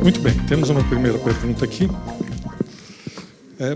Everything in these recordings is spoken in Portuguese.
Muito bem, temos uma primeira pergunta aqui.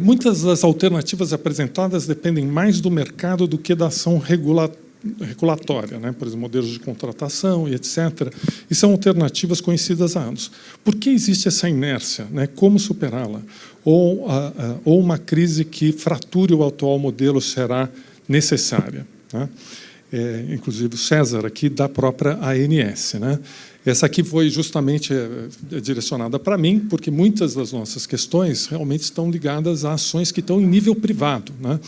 Muitas das alternativas apresentadas dependem mais do mercado do que da ação regulatória, né? Por exemplo, modelos de contratação e etc. E são alternativas conhecidas há anos. Por que existe essa inércia, né? Como superá-la? Ou uma crise que frature o atual modelo será necessária, né? Inclusive o César aqui da própria ANS, né? Essa aqui foi justamente direcionada para mim, porque muitas das nossas questões realmente estão ligadas a ações que estão em nível privado, né?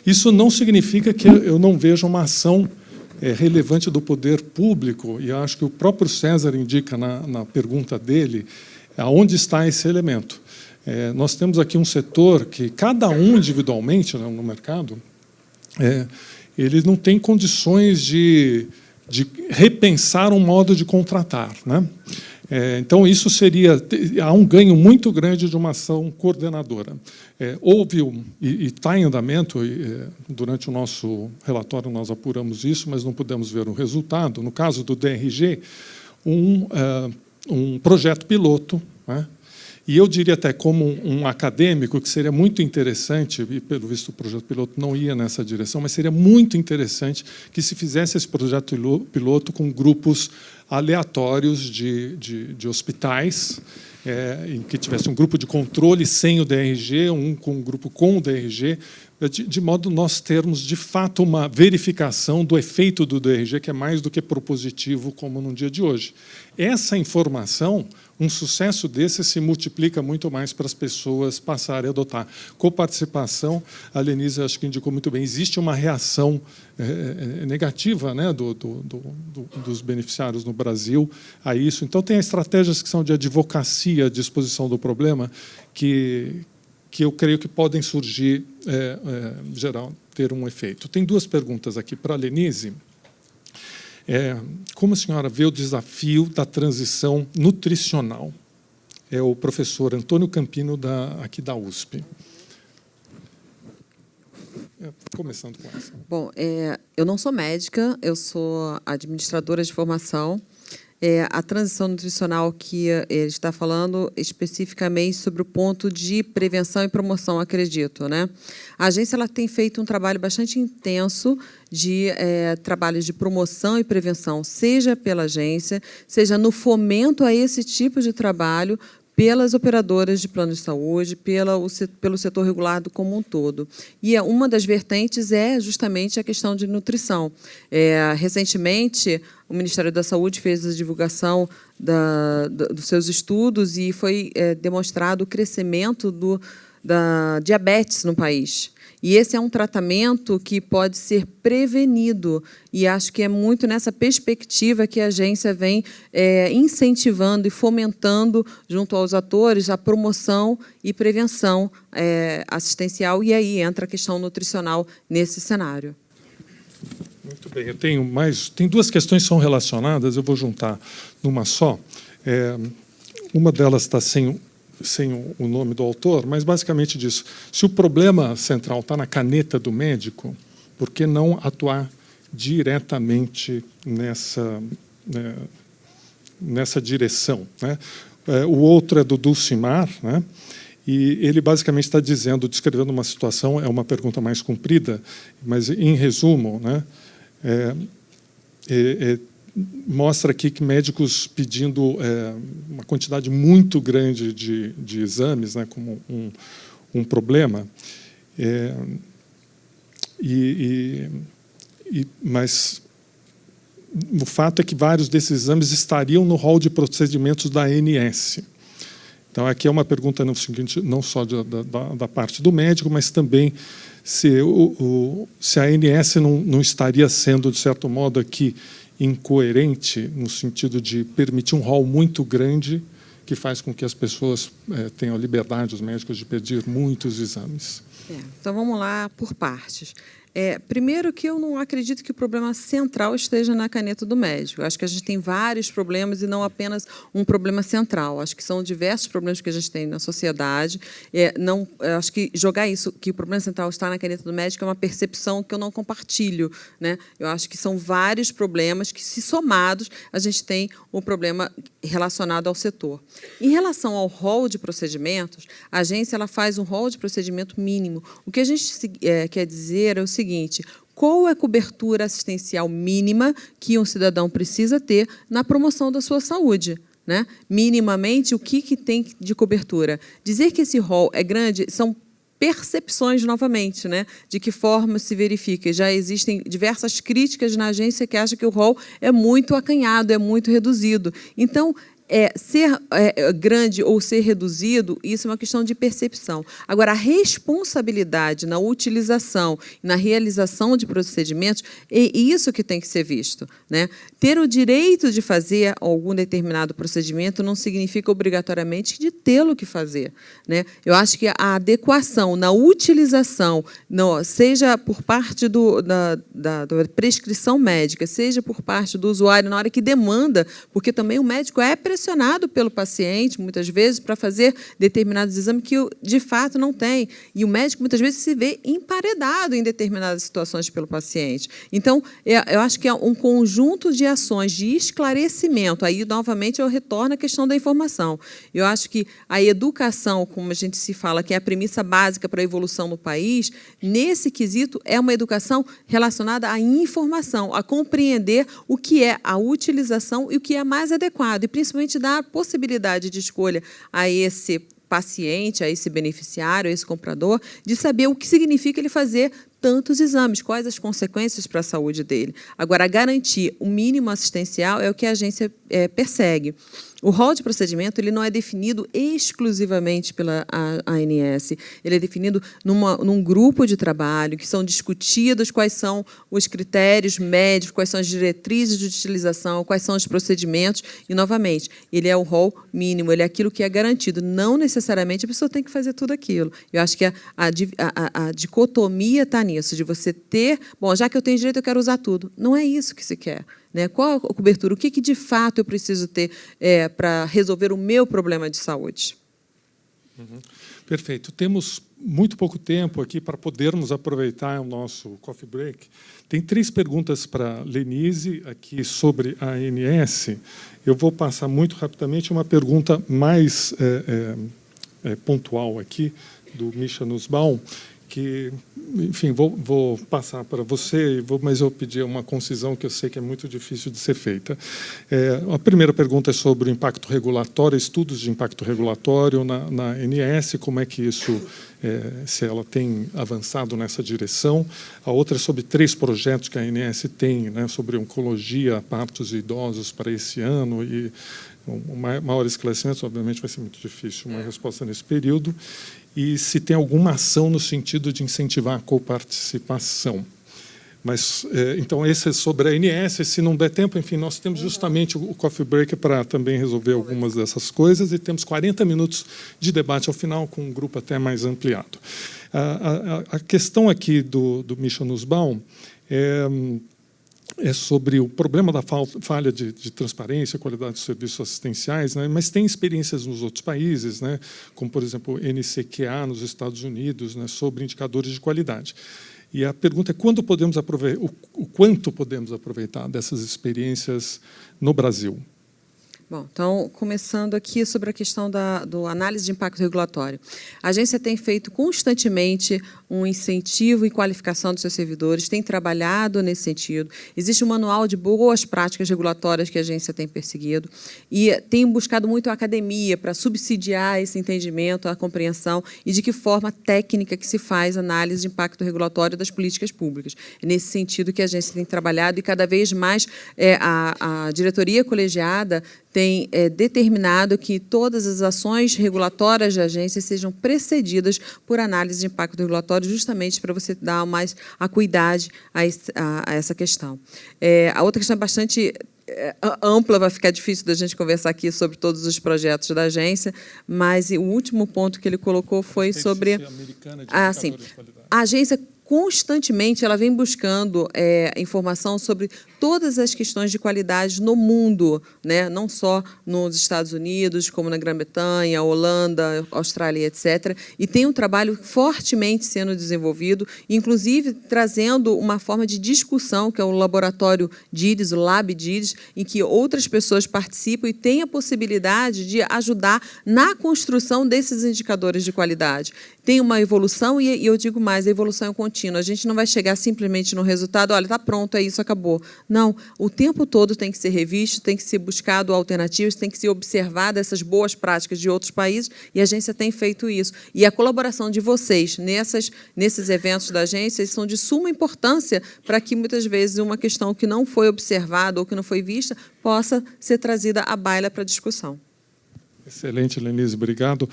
Isso não significa que eu não veja uma ação relevante do poder público, e acho que o próprio César indica na pergunta dele aonde está esse elemento. Nós temos aqui um setor que cada um individualmente, né, no mercado, ele não tem condições de repensar um modo de contratar, né? Então, isso há um ganho muito grande de uma ação coordenadora. Houve, e está em andamento, durante o nosso relatório nós apuramos isso, mas não pudemos ver o resultado. No caso do DRG, um projeto piloto, né? E eu diria até como um acadêmico que seria muito interessante, e pelo visto o projeto piloto não ia nessa direção, mas seria muito interessante que se fizesse esse projeto piloto com grupos aleatórios de hospitais, em que tivesse um grupo de controle sem o DRG, um grupo com o DRG, de modo nós termos, de fato, uma verificação do efeito do DRG, que é mais do que propositivo, como no dia de hoje. Essa informação, um sucesso desse se multiplica muito mais para as pessoas passarem a adotar. Coparticipação, a Lenise acho que indicou muito bem, existe uma reação negativa, né, dos beneficiários no Brasil a isso. Então, tem estratégias que são de advocacia à disposição do problema, que eu creio que podem surgir, geral, ter um efeito. Tem duas perguntas aqui para a Lenise. Como a senhora vê o desafio da transição nutricional? É o professor Antônio Campino, aqui da USP. Começando com essa. Bom, eu não sou médica, eu sou administradora de formação. A transição nutricional que ele está falando especificamente sobre o ponto de prevenção e promoção, acredito, né? A agência ela tem feito um trabalho bastante intenso de trabalhos de promoção e prevenção, seja pela agência, seja no fomento a esse tipo de trabalho pelas operadoras de plano de saúde, pelo setor regulado como um todo. E uma das vertentes é justamente a questão de nutrição. Recentemente, o Ministério da Saúde fez a divulgação dos seus estudos e foi demonstrado o crescimento da diabetes no país. E esse é um tratamento que pode ser prevenido, e acho que é muito nessa perspectiva que a agência vem incentivando e fomentando, junto aos atores, a promoção e prevenção assistencial, e aí entra a questão nutricional nesse cenário. Muito bem, tem duas questões que são relacionadas, eu vou juntar numa só. Uma delas está sem o nome do autor, mas basicamente disso. Se o problema central está na caneta do médico, por que não atuar diretamente nessa direção, né? O outro é do Dulcimar, né? E ele basicamente está descrevendo uma situação, é uma pergunta mais comprida, mas em resumo, né? Mostra aqui que médicos pedindo uma quantidade muito grande de exames, né, como um problema, mas o fato é que vários desses exames estariam no rol de procedimentos da ANS. Então, aqui é uma pergunta no seguinte, não só da parte do médico, mas também se a ANS não estaria sendo, de certo modo, aqui incoerente, no sentido de permitir um rol muito grande que faz com que as pessoas tenham a liberdade, os médicos, de pedir muitos exames. Então, vamos lá por partes. Primeiro que eu não acredito que o problema central esteja na caneta do médico. Eu acho que a gente tem vários problemas e não apenas um problema central. Acho que são diversos problemas que a gente tem na sociedade. Eu acho que jogar isso, que o problema central está na caneta do médico, é uma percepção que eu não compartilho, né? Eu acho que são vários problemas que, se somados, a gente tem um problema relacionado ao setor. Em relação ao rol de procedimentos, a agência ela faz um rol de procedimento mínimo. O que a gente quer dizer é o seguinte: qual é a cobertura assistencial mínima que um cidadão precisa ter na promoção da sua saúde? Né? Minimamente, o que tem de cobertura? Dizer que esse rol é grande são percepções, novamente, né? De que forma se verifica. Já existem diversas críticas na agência que acham que o rol é muito acanhado, é muito reduzido. Então, ser grande ou ser reduzido, isso é uma questão de percepção. Agora, a responsabilidade na utilização, na realização de procedimentos, é isso que tem que ser visto, né? Ter o direito de fazer algum determinado procedimento não significa obrigatoriamente de tê-lo que fazer, né? Eu acho que a adequação na utilização, seja por parte da prescrição médica, seja por parte do usuário na hora que demanda, porque também o médico é pressionado pelo paciente, muitas vezes, para fazer determinados exames que, de fato, não tem. E o médico, muitas vezes, se vê emparedado em determinadas situações pelo paciente. Então, eu acho que é um conjunto de ações de esclarecimento. Aí, novamente, eu retorno à questão da informação. Eu acho que a educação, como a gente se fala, que é a premissa básica para a evolução no país, nesse quesito, é uma educação relacionada à informação, a compreender o que é a utilização e o que é mais adequado, e principalmente dar a possibilidade de escolha a esse paciente, a esse beneficiário, a esse comprador, de saber o que significa ele fazer tantos exames, quais as consequências para a saúde dele. Agora, garantir o mínimo assistencial é o que a agência persegue. O rol de procedimento ele não é definido exclusivamente pela ANS, ele é definido num grupo de trabalho, que são discutidos quais são os critérios médicos, quais são as diretrizes de utilização, quais são os procedimentos, e, novamente, ele é o rol mínimo, ele é aquilo que é garantido, não necessariamente a pessoa tem que fazer tudo aquilo. Eu acho que a dicotomia está nisso, de você ter, bom, já que eu tenho direito, eu quero usar tudo. Não é isso que se quer. Né? Qual a cobertura? O que de fato eu preciso ter para resolver o meu problema de saúde? Uhum. Perfeito. Temos muito pouco tempo aqui para podermos aproveitar o nosso coffee break. Tem 3 perguntas para Lenise aqui sobre a ANS. Eu vou passar muito rapidamente uma pergunta mais pontual aqui, do Misha Nussbaum, que, enfim, vou passar para você, mas eu pedi uma concisão que eu sei que é muito difícil de ser feita. A primeira pergunta é sobre o impacto regulatório, estudos de impacto regulatório na ANS, como é que isso, se ela tem avançado nessa direção. A outra é sobre 3 projetos que a ANS tem, né, sobre oncologia, partos e idosos para esse ano, e um maior esclarecimento, obviamente vai ser muito difícil uma resposta nesse período, e se tem alguma ação no sentido de incentivar a coparticipação. Mas, então, esse é sobre a ANS. Se não der tempo, enfim, nós temos justamente o coffee break para também resolver algumas dessas coisas, e temos 40 minutos de debate ao final, com um grupo até mais ampliado. A questão aqui do Misha Nussbaum é sobre o problema da falha de transparência, qualidade dos serviços assistenciais, né? Mas tem experiências nos outros países, né? Como, por exemplo, o NCQA nos Estados Unidos, né? Sobre indicadores de qualidade. E a pergunta é quando podemos aproveitar, o quanto podemos aproveitar dessas experiências no Brasil? Bom, então, começando aqui sobre a questão do análise de impacto regulatório. A agência tem feito constantemente um incentivo e qualificação dos seus servidores, tem trabalhado nesse sentido. Existe um manual de boas práticas regulatórias que a agência tem perseguido e tem buscado muito a academia para subsidiar esse entendimento, a compreensão e de que forma técnica que se faz análise de impacto regulatório das políticas públicas. É nesse sentido que a agência tem trabalhado e cada vez mais a diretoria colegiada tem determinado que todas as ações regulatórias da agência sejam precedidas por análise de impacto regulatório, justamente para você dar mais acuidade a essa questão. A outra questão é bastante ampla, vai ficar difícil da gente conversar aqui sobre todos os projetos da agência, mas o último ponto que ele colocou foi sobre... A agência constantemente ela vem buscando informação sobre todas as questões de qualidade no mundo, né? Não só nos Estados Unidos, como na Grã-Bretanha, Holanda, Austrália, etc. E tem um trabalho fortemente sendo desenvolvido, inclusive trazendo uma forma de discussão, que é o laboratório DIRES, o Lab DIRES, em que outras pessoas participam e têm a possibilidade de ajudar na construção desses indicadores de qualidade. Tem uma evolução, e eu digo mais, a evolução é contínua. A gente não vai chegar simplesmente no resultado, olha, está pronto, é isso, acabou. Não, o tempo todo tem que ser revisto, tem que ser buscado alternativas, tem que ser observada essas boas práticas de outros países, e a agência tem feito isso. E a colaboração de vocês nesses eventos da agência são de suma importância para que, muitas vezes, uma questão que não foi observada ou que não foi vista possa ser trazida à baila para discussão. Excelente, Lenise, obrigado.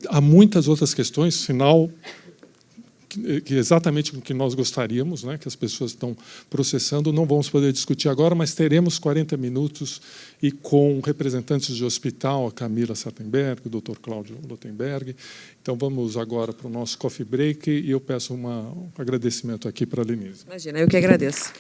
Há muitas outras questões, final, que exatamente o que nós gostaríamos, né, que as pessoas estão processando, não vamos poder discutir agora, mas teremos 40 minutos e com representantes de hospital, a Camila Sartenberg, o Dr. Cláudio Lotenberg. Então, vamos agora para o nosso coffee break e eu peço um agradecimento aqui para a Lenise. Imagina, eu que agradeço.